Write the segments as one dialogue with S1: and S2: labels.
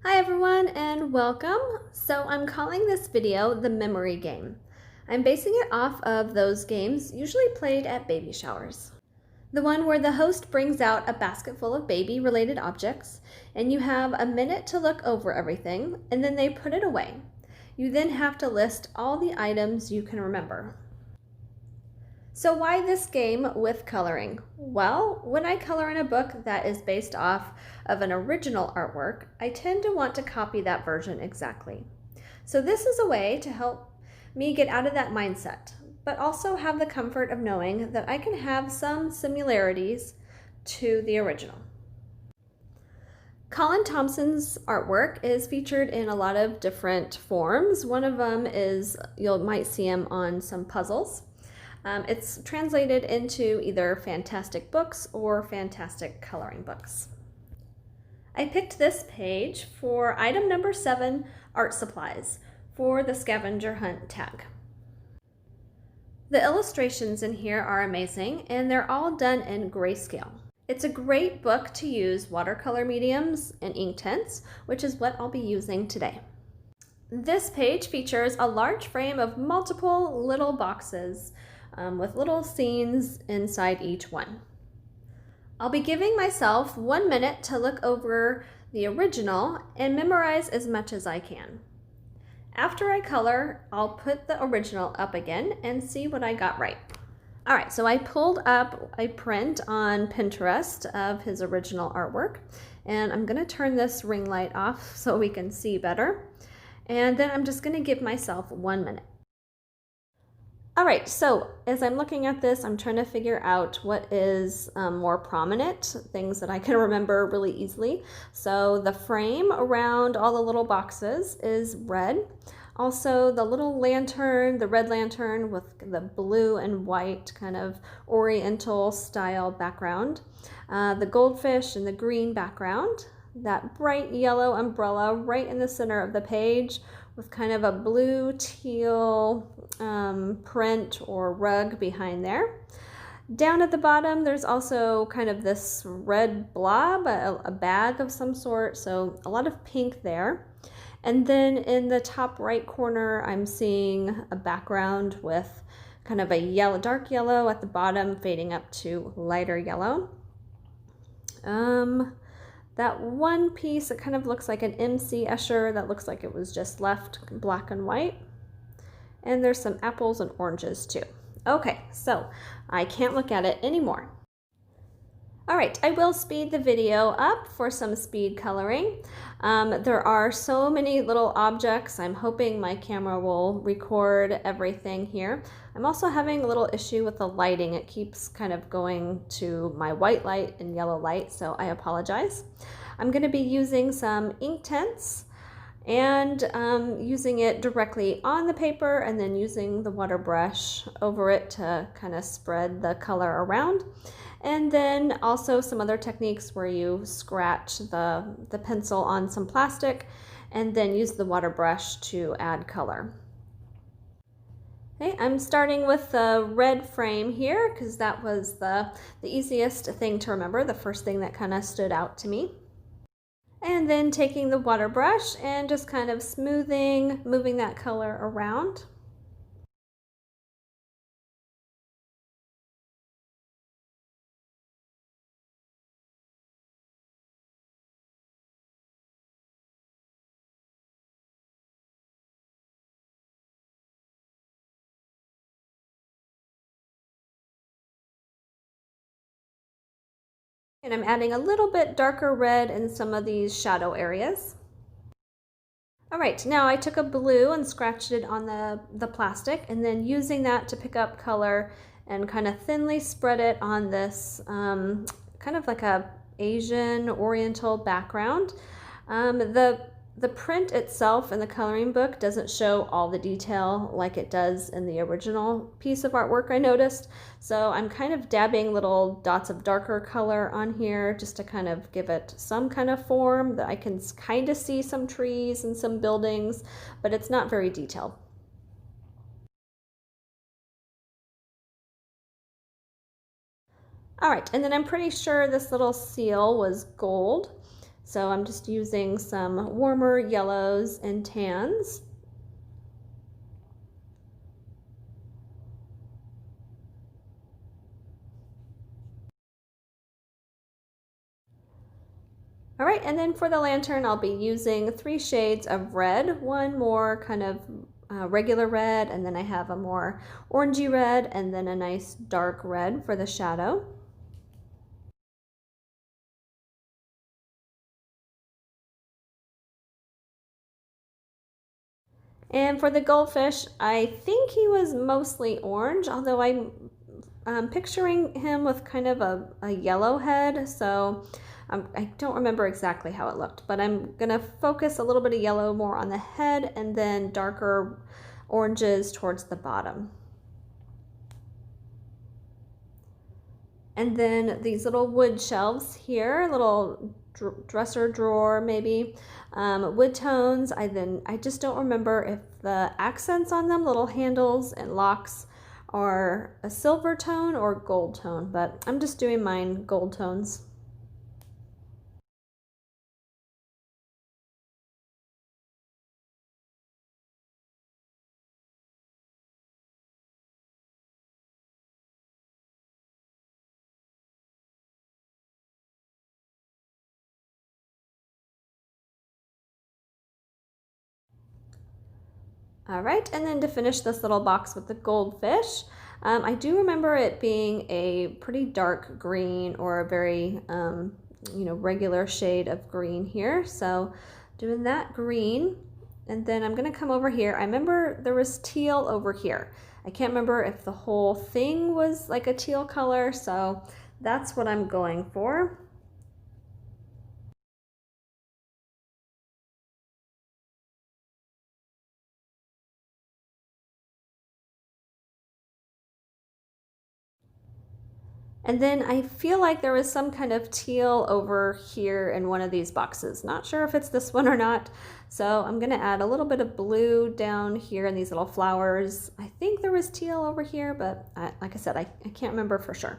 S1: Hi everyone and welcome. So I'm calling this video the memory game. I'm basing it off of those games usually played at baby showers. The one where the host brings out a basket full of baby related objects and you have a minute to look over everything and then they put it away. You then have to list all the items you can remember. So why this game with coloring? Well, when I color in a book that is based off of an original artwork, I tend to want to copy that version exactly. So this is a way to help me get out of that mindset, but also have the comfort of knowing that I can have some similarities to the original. Colin Thompson's artwork is featured in a lot of different forms. One of them is, you might see him on some puzzles. It's translated into either fantastic books or fantastic coloring books. I picked this page for item number 7, art supplies, for the scavenger hunt tag. The illustrations in here are amazing and they're all done in grayscale. It's a great book to use watercolor mediums and Inktense, which is what I'll be using today. This page features a large frame of multiple little boxes with little scenes inside each one. I'll be giving myself 1 minute to look over the original and memorize as much as I can. After I color, I'll put the original up again and see what I got right. All right, so I pulled up a print on Pinterest of his original artwork, and I'm gonna turn this ring light off so we can see better. And then I'm just gonna give myself 1 minute. All right, so as I'm looking at this, I'm trying to figure out what is more prominent, things that I can remember really easily. So the frame around all the little boxes is red. Also the little lantern, the red lantern with the blue and white kind of oriental style background. The goldfish and the green background. That bright yellow umbrella right in the center of the page with kind of a blue teal print or rug behind there. Down at the bottom, there's also kind of this red blob, a bag of some sort, so a lot of pink there. And then in the top right corner, I'm seeing a background with kind of a yellow, dark yellow at the bottom, fading up to lighter yellow. That one piece, it kind of looks like an MC Escher that looks like it was just left black and white. And there's some apples and oranges too. Okay, so I can't look at it anymore. All right, I will speed the video up for some speed coloring. There are so many little objects. I'm hoping my camera will record everything here. I'm also having a little issue with the lighting. It keeps kind of going to my white light and yellow light, so I apologize. I'm going to be using some Inktense and using it directly on the paper and then using the Waterbrush over it to kind of spread the color around. And then also some other techniques where you scratch the pencil on some plastic and then use the Waterbrush to add color. Okay, I'm starting with the red frame here because that was the easiest thing to remember, the first thing that kind of stood out to me. And then taking the Waterbrush and just kind of smoothing, moving that color around. And I'm adding a little bit darker red in some of these shadow areas. All right, now I took a blue and scratched it on the plastic and then using that to pick up color and kind of thinly spread it on this kind of like a Asian Oriental background. The print itself in the coloring book doesn't show all the detail like it does in the original piece of artwork, I noticed. So I'm kind of dabbing little dots of darker color on here just to kind of give it some kind of form that I can kind of see some trees and some buildings, but it's not very detailed. All right, and then I'm pretty sure this little seal was gold. So I'm just using some warmer yellows and tans. All right, and then for the lantern, I'll be using 3 shades of red, one more kind of regular red, and then I have a more orangey red, and then a nice dark red for the shadow. And for the goldfish, I think he was mostly orange, although I'm picturing him with kind of a yellow head, so I don't remember exactly how it looked, but I'm gonna focus a little bit of yellow more on the head and then darker oranges towards the bottom. And then these little wood shelves here, little dresser drawer maybe, wood tones. I just don't remember if the accents on them, little handles and locks, are a silver tone or gold tone, but I'm just doing mine gold tones. All right, and then to finish this little box with the goldfish, I do remember it being a pretty dark green or a very, regular shade of green here. So doing that green, and then I'm gonna come over here. I remember there was teal over here. I can't remember if the whole thing was like a teal color, so that's what I'm going for. And then I feel like there was some kind of teal over here in one of these boxes. Not sure if it's this one or not. So I'm gonna add a little bit of blue down here in these little flowers. I think there was teal over here, but like I said, I can't remember for sure.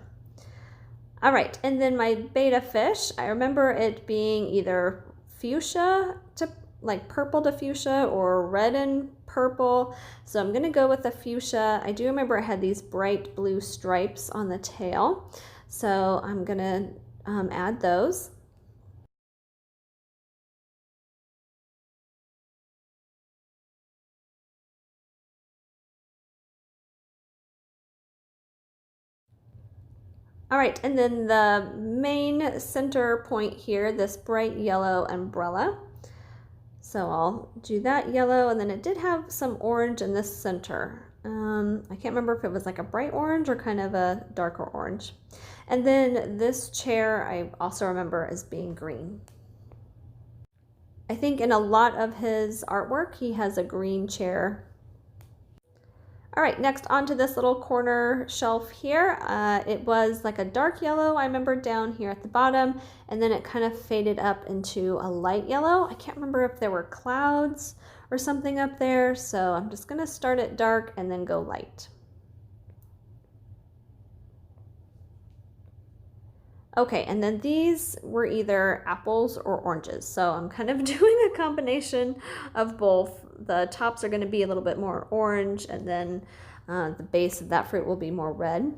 S1: All right, and then my betta fish, I remember it being either fuchsia to like purple to fuchsia or red and purple. So I'm gonna go with the fuchsia. I do remember it had these bright blue stripes on the tail. So I'm gonna add those. All right, and then the main center point here, this bright yellow umbrella. So I'll do that yellow, and then it did have some orange in this center. I can't remember if it was like a bright orange or kind of a darker orange. And then this chair I also remember as being green. I think in a lot of his artwork he has a green chair. All right, next onto this little corner shelf here. It was like a dark yellow, I remember down here at the bottom, and then it kind of faded up into a light yellow. I can't remember if there were clouds or something up there, so I'm just gonna start it dark and then go light. Okay, and then these were either apples or oranges. So I'm kind of doing a combination of both. The tops are going to be a little bit more orange, and then the base of that fruit will be more red.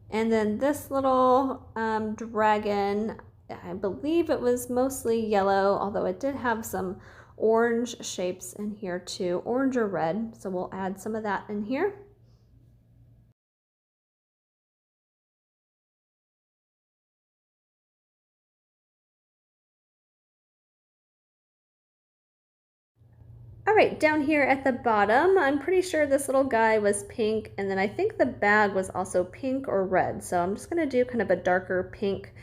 S1: And then this little dragon, I believe it was mostly yellow, although it did have some orange shapes in here too, orange or red. So we'll add some of that in here. All right, down here at the bottom, I'm pretty sure this little guy was pink, and then I think the bag was also pink or red. So I'm just gonna do kind of a darker pink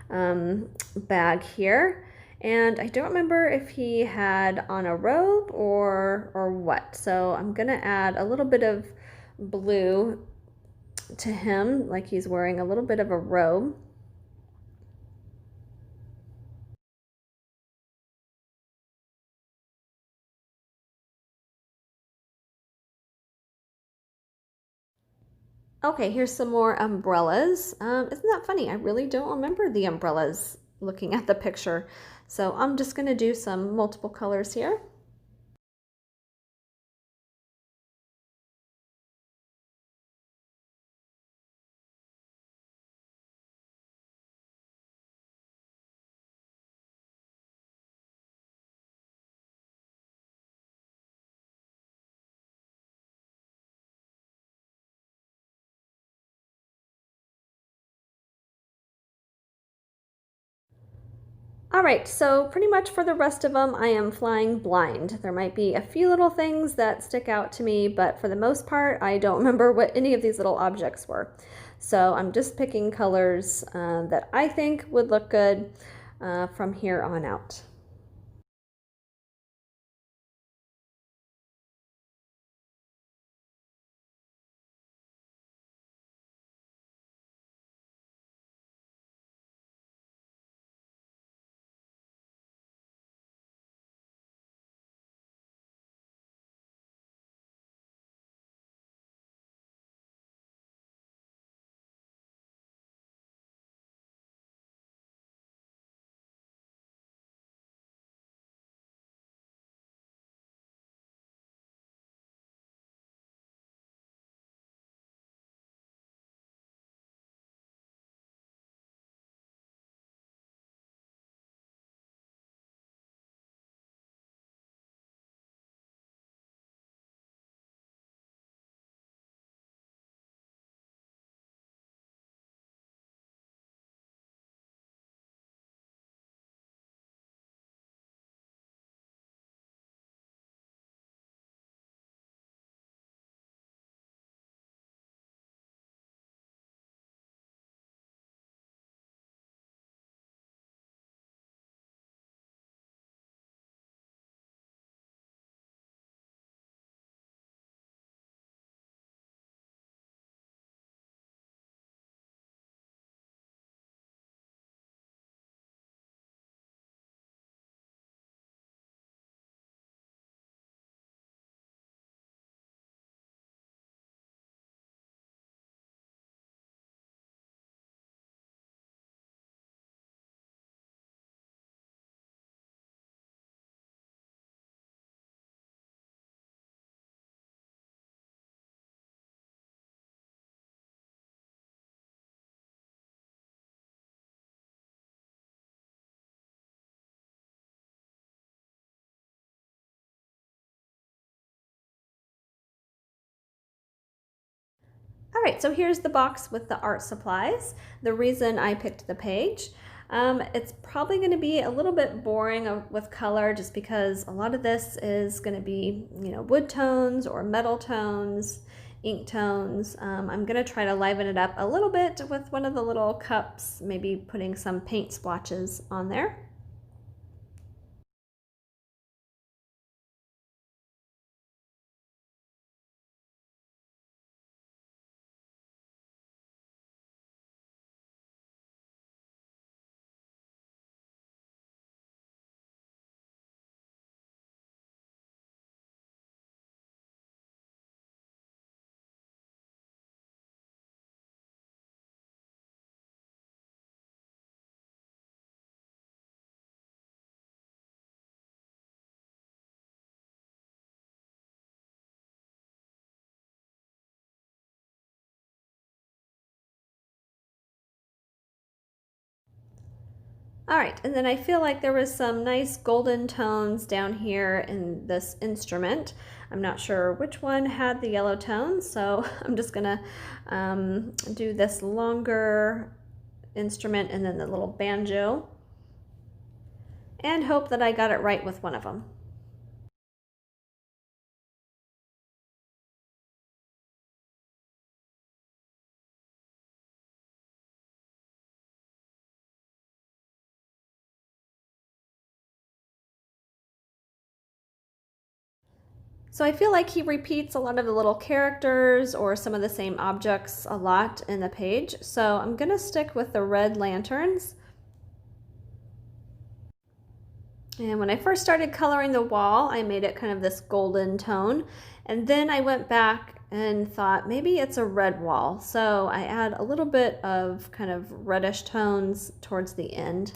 S1: bag here. And I don't remember if he had on a robe or what. So I'm gonna add a little bit of blue to him, like he's wearing a little bit of a robe. Okay, here's some more umbrellas. Isn't that funny? I really don't remember the umbrellas looking at the picture. So I'm just gonna do some multiple colors here. All right, so pretty much for the rest of them, I am flying blind. There might be a few little things that stick out to me, but for the most part, I don't remember what any of these little objects were. So I'm just picking colors that I think would look good from here on out. All right, so here's the box with the art supplies. The reason I picked the page, it's probably going to be a little bit boring with color just because a lot of this is going to be, wood tones or metal tones, ink tones. I'm going to try to liven it up a little bit with one of the little cups, maybe putting some paint splotches on there. All right, and then I feel like there was some nice golden tones down here in this instrument. I'm not sure which one had the yellow tones, so I'm just gonna do this longer instrument and then the little banjo and hope that I got it right with one of them. So I feel like he repeats a lot of the little characters or some of the same objects a lot in the page. So I'm gonna stick with the red lanterns. And when I first started coloring the wall, I made it kind of this golden tone. And then I went back and thought maybe it's a red wall. So I add a little bit of kind of reddish tones towards the end.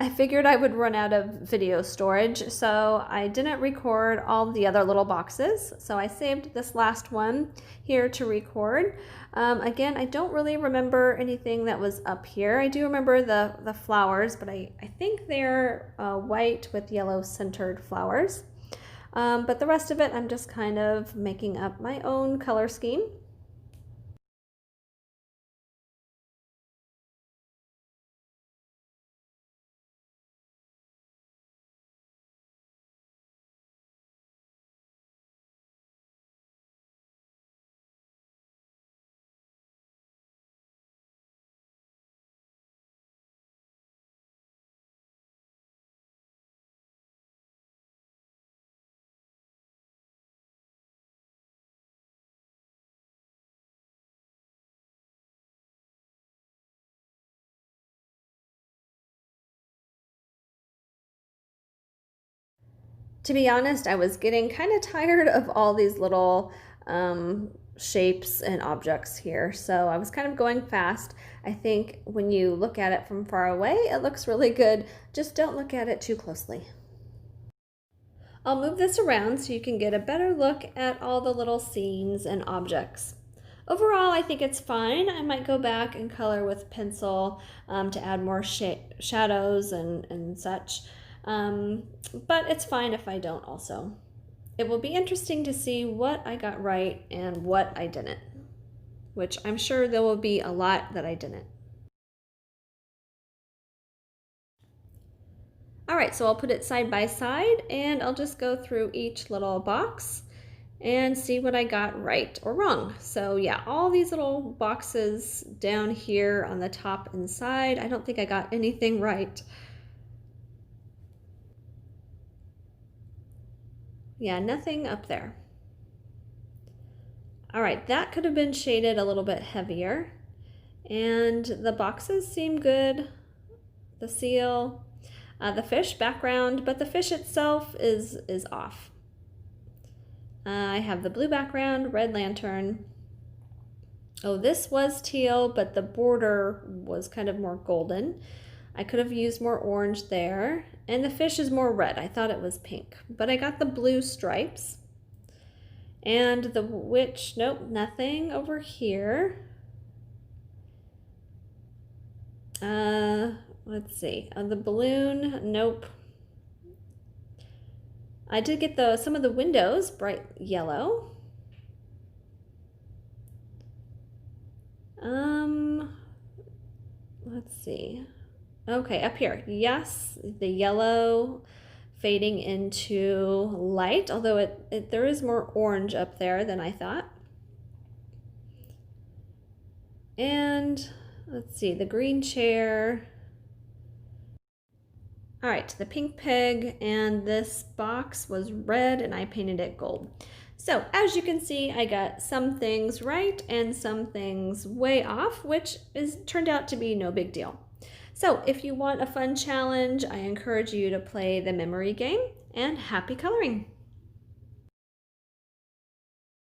S1: I figured I would run out of video storage, so I didn't record all the other little boxes. So I saved this last one here to record. Again, I don't really remember anything that was up here. I do remember the flowers, but I think they're white with yellow centered flowers. But the rest of it, I'm just kind of making up my own color scheme. To be honest, I was getting kind of tired of all these little shapes and objects here. So I was kind of going fast. I think when you look at it from far away, it looks really good. Just don't look at it too closely. I'll move this around so you can get a better look at all the little scenes and objects. Overall, I think it's fine. I might go back and color with pencil to add more shadows and such. But it's fine if I don't also. It will be interesting to see what I got right and what I didn't, which I'm sure there will be a lot that I didn't. All right, so I'll put it side by side and I'll just go through each little box and see what I got right or wrong. So yeah, all these little boxes down here on the top and side, I don't think I got anything right. Yeah, nothing up there. All right, that could have been shaded a little bit heavier. And the boxes seem good. The seal, the fish background, but the fish itself is off. I have the blue background, red lantern. Oh, this was teal, but the border was kind of more golden. I could have used more orange there. And the fish is more red. I thought it was pink, but I got the blue stripes. And the witch, nope, nothing over here. Let's see, the balloon, nope. I did get some of the windows bright yellow. Let's see. Okay, up here, yes, the yellow fading into light, although there is more orange up there than I thought. And let's see, the green chair. All right, the pink pig, and this box was red and I painted it gold. So as you can see, I got some things right and some things way off, which turned out to be no big deal. So if you want a fun challenge, I encourage you to play the memory game, and happy coloring!